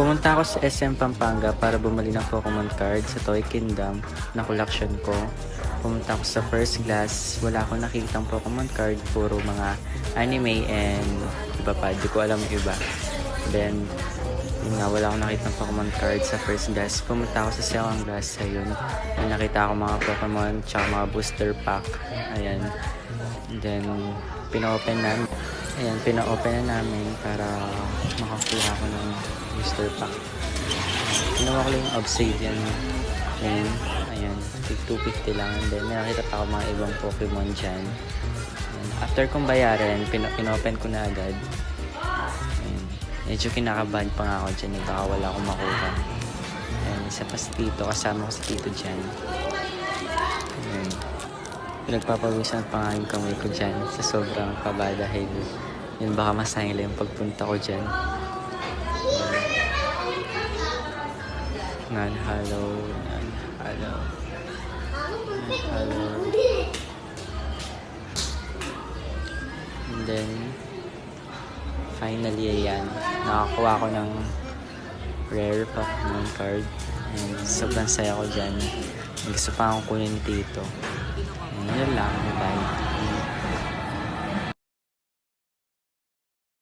Pumunta ako sa SM Pampanga para bumili ng Pokemon card sa Toy Kingdom na collection ko. Pumunta ako sa first class, wala akong nakitang Pokemon card, puro mga anime and iba pa, di ko alam yung iba. Then, yun nga, wala akong nakitang Pokemon card sa first class. Pumunta ako sa second class, ayun. May nakita ako mga Pokemon, tsaka mga booster pack. Ayan. Then, pina-open na namin para makakuha ko ng booster pack. Kinuha ko lang yung Obsidian Lane. Ayan, 250 lang. And then, may nakita pa ako mga ibang Pokemon dyan. Ayan. After kong bayaran, pinopen ko na agad. Ayan. Medyo kinakabahan pa nga ako dyan. Baka wala akong makuha. Ayan, isa pa si Tito. Kasama ko si Tito dyan. Ayan. Pinagpapawisan pa nga yung kamay ko dyan sa sobrang kaba dahil yun baka masayang lang yung pagpunta ko dyan. Nanhalo. And then, finally, ayan. Nakakuha ko ng rare Pokemon card. And sobrang saya ko dyan. Gusto pa akong kunin ni Tito. And yun lang. Bye.